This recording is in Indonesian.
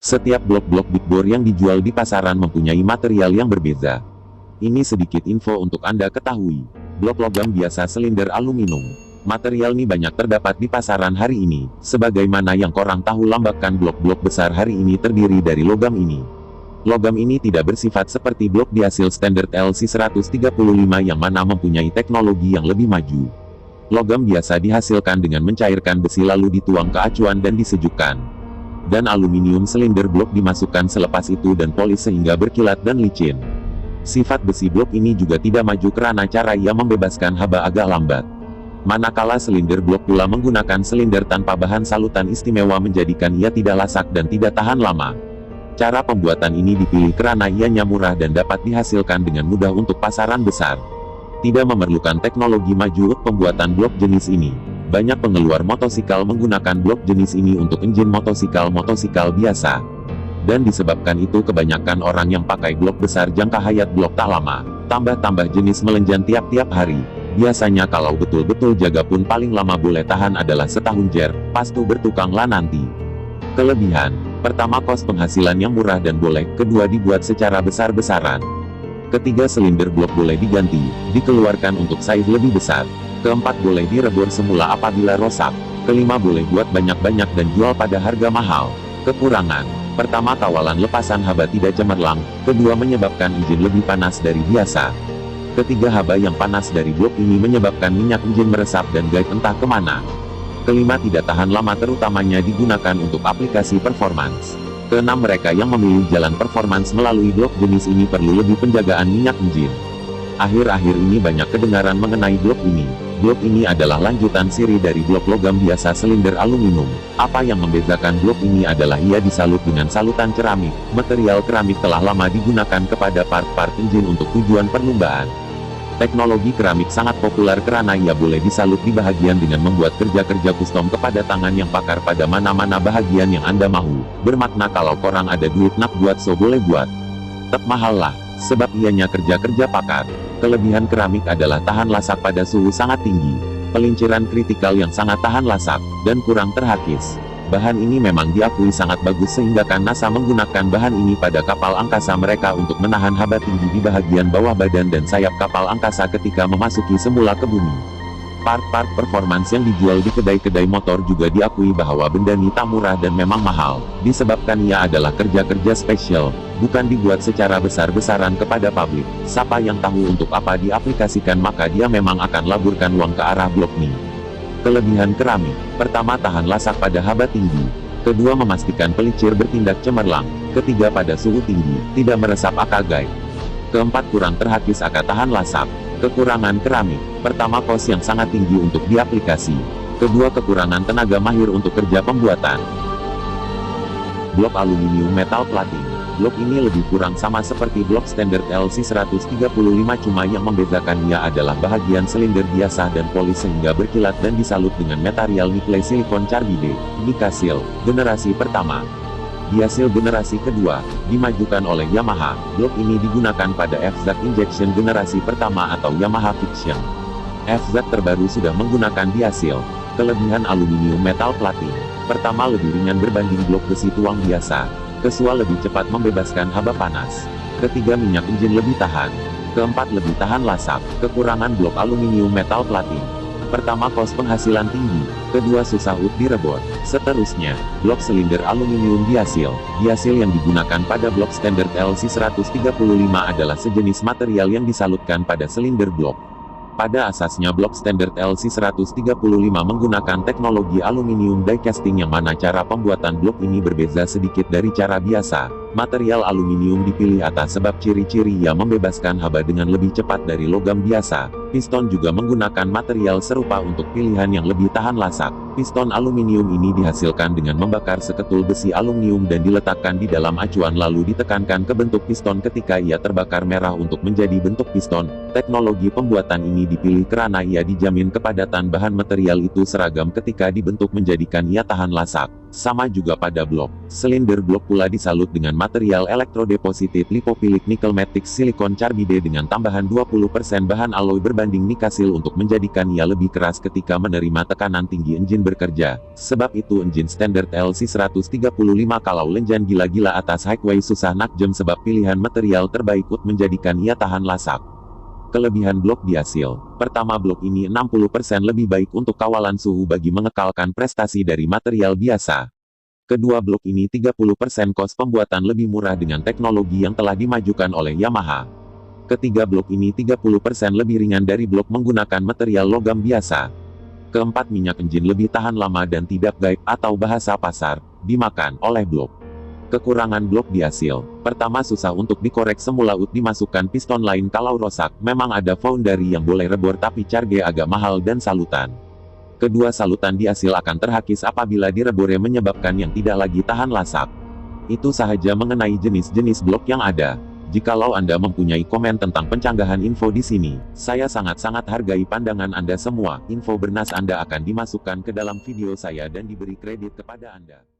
Setiap blok-blok Big Bore yang dijual di pasaran mempunyai material yang berbeda. Ini sedikit info untuk Anda ketahui. Blok logam biasa silinder aluminium. Material ini banyak terdapat di pasaran hari ini, sebagaimana yang korang tahu lambakan blok-blok besar hari ini terdiri dari logam ini. Logam ini tidak bersifat seperti blok dihasil standar LC135 yang mana mempunyai teknologi yang lebih maju. Logam biasa dihasilkan dengan mencairkan besi lalu dituang ke acuan dan disejukkan. Dan aluminium silinder blok dimasukkan selepas itu dan polis sehingga berkilat dan licin. Sifat besi blok ini juga tidak maju karena cara ia membebaskan haba agak lambat. Manakala silinder blok pula menggunakan silinder tanpa bahan salutan istimewa menjadikan ia tidak lasak dan tidak tahan lama. Cara pembuatan ini dipilih karena ianya murah dan dapat dihasilkan dengan mudah untuk pasaran besar. Tidak memerlukan teknologi maju untuk pembuatan blok jenis ini. Banyak pengeluar motosikal menggunakan blok jenis ini untuk engine motosikal biasa. Dan disebabkan itu kebanyakan orang yang pakai blok besar jangka hayat blok tak lama. Tambah-tambah jenis melenjan tiap-tiap hari. Biasanya kalau betul-betul jaga pun paling lama boleh tahan adalah setahun jer, pastu bertukang lah nanti. Kelebihan, pertama kos penghasilan yang murah dan boleh, kedua dibuat secara besar-besaran. Ketiga silinder blok boleh diganti, dikeluarkan untuk size lebih besar. Keempat boleh direbor semula apabila rosak. Kelima boleh buat banyak-banyak dan jual pada harga mahal. Kekurangan, pertama kawalan lepasan haba tidak cemerlang, kedua menyebabkan engine lebih panas dari biasa. Ketiga haba yang panas dari blok ini menyebabkan minyak engine meresap dan guide entah kemana. Kelima tidak tahan lama terutamanya digunakan untuk aplikasi performance. Keenam mereka yang memilih jalan performance melalui blok jenis ini perlu lebih penjagaan minyak engine. Akhir-akhir ini banyak kedengaran mengenai blok ini. Blok ini adalah lanjutan siri dari blok logam biasa silinder aluminium. Apa yang membedakan blok ini adalah ia disalut dengan salutan keramik. Material keramik telah lama digunakan kepada part-part engine untuk tujuan perlombaan. Teknologi keramik sangat populer karena ia boleh disalut di bahagian dengan membuat kerja-kerja custom kepada tangan yang pakar pada mana-mana bahagian yang Anda mahu. Bermakna kalau korang ada duit nak buat so boleh buat. Tep mahal lah, sebab ianya kerja-kerja pakar. Kelebihan keramik adalah tahan lasak pada suhu sangat tinggi, pelinciran kritikal yang sangat tahan lasak, dan kurang terhakis. Bahan ini memang diakui sangat bagus sehingga NASA menggunakan bahan ini pada kapal angkasa mereka untuk menahan haba tinggi di bahagian bawah badan dan sayap kapal angkasa ketika memasuki semula ke bumi. Part-part performance yang dijual di kedai-kedai motor juga diakui bahwa benda ini tak murah dan memang mahal, disebabkan ia adalah kerja-kerja spesial, bukan dibuat secara besar-besaran kepada publik. Siapa yang tahu untuk apa diaplikasikan maka dia memang akan laburkan uang ke arah blok ini. Kelebihan keramik, pertama tahan lasak pada haba tinggi, kedua memastikan pelicir bertindak cemerlang, ketiga pada suhu tinggi, tidak meresap akagai, keempat kurang terhakis akan tahan lasak. Kekurangan keramik, pertama kos yang sangat tinggi untuk diaplikasi, kedua kekurangan tenaga mahir untuk kerja pembuatan. Blok aluminium metal plating. Blok ini lebih kurang sama seperti blok standar LC135 cuma yang membedakan ia adalah bahagian silinder biasa dan polis sehingga berkilat dan disalut dengan material niklei silikon carbide, Nikasil, generasi pertama. Dihasil generasi kedua, dimajukan oleh Yamaha. Blok ini digunakan pada FZ injection generasi pertama atau Yamaha Fiction. FZ terbaru sudah menggunakan dihasil. Kelebihan aluminium metal plating. Pertama lebih ringan berbanding blok besi tuang biasa. Kedua lebih cepat membebaskan haba panas. Ketiga minyak engine lebih tahan. Keempat lebih tahan lasak. Kekurangan blok aluminium metal plating. Pertama kos penghasilan tinggi. Kedua susah untuk direbor. Seterusnya, blok silinder aluminium dihasil. Dihasil yang digunakan pada blok standar LC135 adalah sejenis material yang disalutkan pada silinder blok. Pada asasnya blok standar LC135 menggunakan teknologi aluminium die casting yang mana cara pembuatan blok ini berbeda sedikit dari cara biasa. Material aluminium dipilih atas sebab ciri-ciri ia membebaskan haba dengan lebih cepat dari logam biasa. Piston juga menggunakan material serupa untuk pilihan yang lebih tahan lasak. Piston aluminium ini dihasilkan dengan membakar seketul besi aluminium dan diletakkan di dalam acuan lalu ditekankan ke bentuk piston ketika ia terbakar merah untuk menjadi bentuk piston. Teknologi pembuatan ini dipilih karena ia dijamin kepadatan bahan material itu seragam ketika dibentuk menjadikan ia tahan lasak. Sama juga pada blok. Silinder blok pula disalut dengan material elektrodeposited lipophilic nickel matrix silikon carbide dengan tambahan 20% bahan alloy berbanding nikasil untuk menjadikan ia lebih keras ketika menerima tekanan tinggi engine bekerja. Sebab itu engine standard LC135 kalau lenjan gila-gila atas highway susah nakjem sebab pilihan material terbaik untuk menjadikan ia tahan lasak. Kelebihan blok diasil. Pertama, blok ini 60% lebih baik untuk kawalan suhu bagi mengekalkan prestasi dari material biasa. Kedua, blok ini 30% kos pembuatan lebih murah dengan teknologi yang telah dimajukan oleh Yamaha. Ketiga, blok ini 30% lebih ringan dari blok menggunakan material logam biasa. Keempat, minyak engine lebih tahan lama dan tidak gaib atau bahasa pasar, dimakan oleh blok. Kekurangan blok diasil. Pertama, susah untuk dikorek semula dimasukkan piston lain kalau rosak. Memang ada foundry yang boleh rebor tapi charge agak mahal dan salutan. Kedua, salutan diasil akan terhakis apabila direbore menyebabkan yang tidak lagi tahan lasak. Itu sahaja mengenai jenis-jenis blok yang ada. Jikalau Anda mempunyai komen tentang pencanggahan info di sini, saya sangat-sangat hargai pandangan Anda semua. Info bernas Anda akan dimasukkan ke dalam video saya dan diberi kredit kepada Anda.